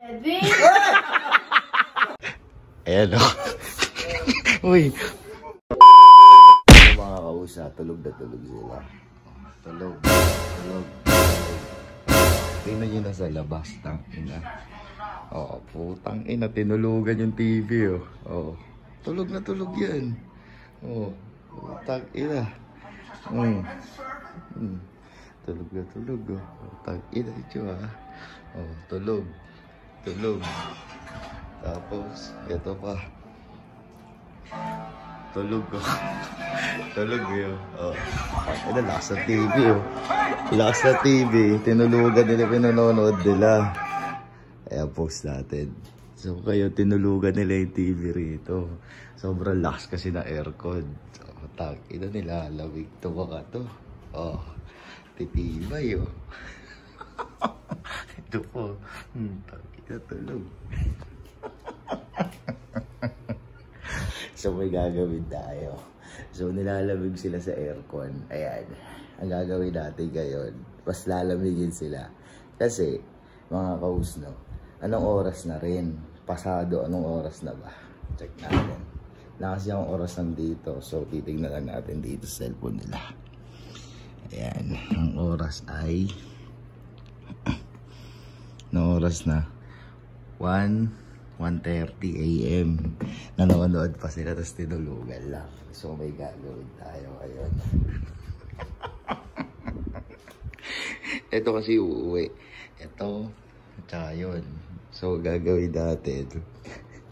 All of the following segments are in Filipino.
Edwin! Ayan o. Uy. Mga kausa, tulog na tulog sila. Tulog. Tingnan nyo na sa labas, tangina. Oo, putang ina, tinulugan yung TV oh. Oo. Tulog na tulog yan. Oo. Putang ina. Tulog na tulog oh. Putang ina ito ah. Oo, tulog. Tapos, ito pa. Tulog oh. Tulog yun. Oh. Ito, lakas na TV oh. Lakas na TV. Tinulugan nila, pinanonood nila. Ayan, post natin. So, kayo, tinulugan nila yung TV rito. Sobrang lakas kasi na aircon. So, ito nila, lamig to baka to. Oh, titibay oh. Ito po. Ito tulog. So, may gagawin tayo. So, nilalamig sila sa aircon. Ayan. Ang gagawin natin ngayon, mas lalamigin sila. Kasi, mga kaus, no? Anong oras na rin? Pasado, anong oras na ba? Check natin. Nakasi ang oras nandito. So, titignan lang natin dito sa cellphone nila. Ayan. Ang oras ay... Anong oras na? 1:30 AM. Nanonood pa sila, tapos tinulugan lang. So, may gagawin tayo ngayon. Ito kasi uuwi. Ito, tsaka yun. So, gagawin natin.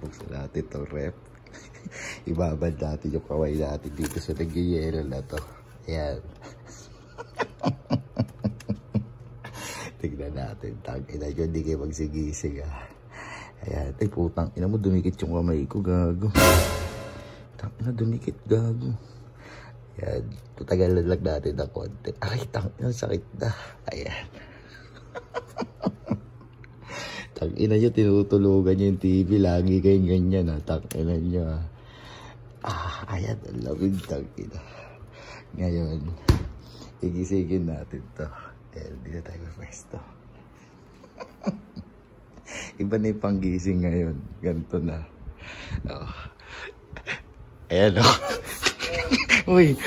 Buksan natin itong rep. Ibabad natin yung kaway natin dito sa nagyayelo na to. Ayan. Tignan natin. Tangina yun, hindi kayo magsigising ah. Ayan. Ay, putang ina mo, dumikit yung kamay ko, gago. Tangina, dumikit, gago. Ayan. Tutagalan lang natin na konti. Ay, tangina, sakit na. Ayan. Tangina nyo, tinutulugan nyo yung TV. Lagi kayong ganyan, ha. Tangina nyo, ha. Ayan. Ang lamig, tangina. Ngayon, igisingin natin to. Ayan, hindi na tayo pwesto. Iba na yung panggising ngayon. Ganito na. Oh. Ayan, oh. Uy.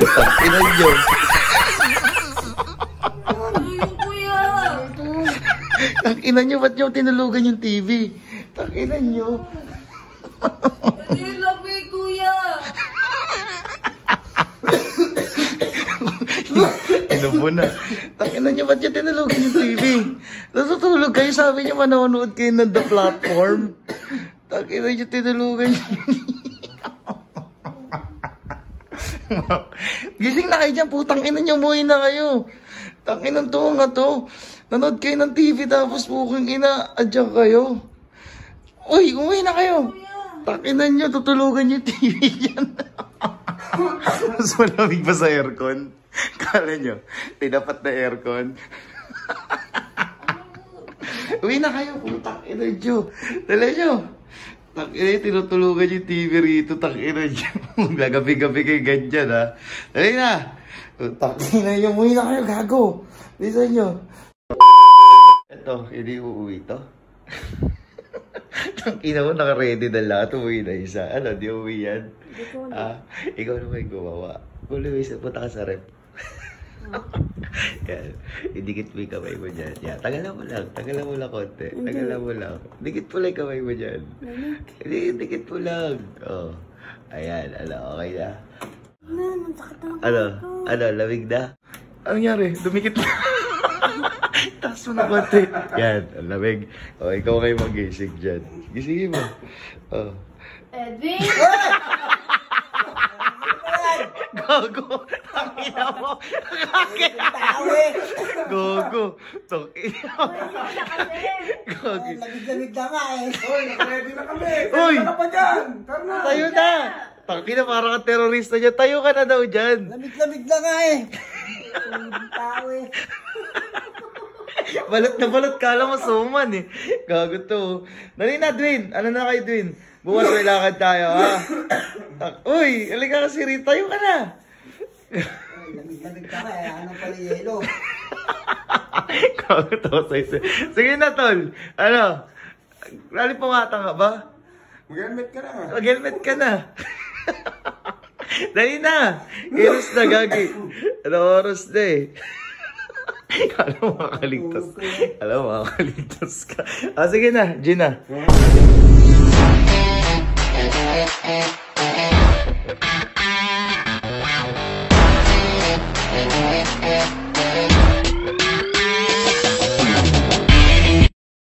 Takinan nyo. Takinan nyo, ba't nyo tinulugan yung TV? Takinan nyo. Lamig, kuya! Inubo na. Takinan nyo, ba't nyo tinulugan yung TV? Natutulog kayo, sabi nyo manonood kayo ng The Platform. Takinan nyo, tinulugan nyo. Gising na kayo dyan, putang ina nyo, umuwi na kayo. Takinan to nga to. Nanood kayo ng TV tapos pukang ina, adyan kayo. Uy, umuwi na kayo. Takinan nyo, tutulugan nyo TV yan. Mas malamig pa sa aircon. Kala nyo, tinapat na aircon. Uwi na kayo, putang ina nyo. Dala nyo. Takina, tinutulugan yung TV rito. Takina nyo. Gagabi-gabi kayo ganyan, ha. Dali na. Takina nyo, umuwi na kayo, gago. Bisa nyo. Ito, hindi uuwi to. Takina mo, naka-ready na lahat. Umuwi na isa. Ano, di uuwi yan? Ikaw naman yung gumawa. Kung Luis, punta ka sa rep. Yan. Idikit mo yung kamay mo dyan. Yan. Tagalan mo lang konti. Tagalan mo lang. Dikit mo lang yung kamay mo dyan. Dikit mo lang. Oh. Ayan. Ano, okay na? Ano, lamig na? Anong nangyari? Dumikit na. Taas mo na konti. Yan, ang lamig. O, ikaw kayo mag-gising dyan. Gisingin mo. Oh. Edwin! Gogo! Takina mo! Gogo! Takina mo! Gogo! Lamig-lamig na nga eh. Hoy, naka-ready na kami. Uy! Tayo pa dyan. Tara. Tayo na! Takina, parang ka terorista dyan. Tayo ka na daw dyan. Lamig-lamig na nga eh. Tao eh. Balot na balot. Kala mo suman eh. Gago to. Dali na, Dwayne. Ano na kayo, Dwayne? Bukas may lakad tayo, ha? Uy, halika kasi rin. Tayo ka na. Lamig ka ka eh. Anong pala yelo? Sige na, tol. Ano? Rally pumata ka ba? Mag-helmet ka na. Mag-helmet ka na. Dali na. Kilos na, gagi. Ano oras na eh. Alam mo, makakaligtas. Alam mo, makakaligtas ka. Sige na, Gina.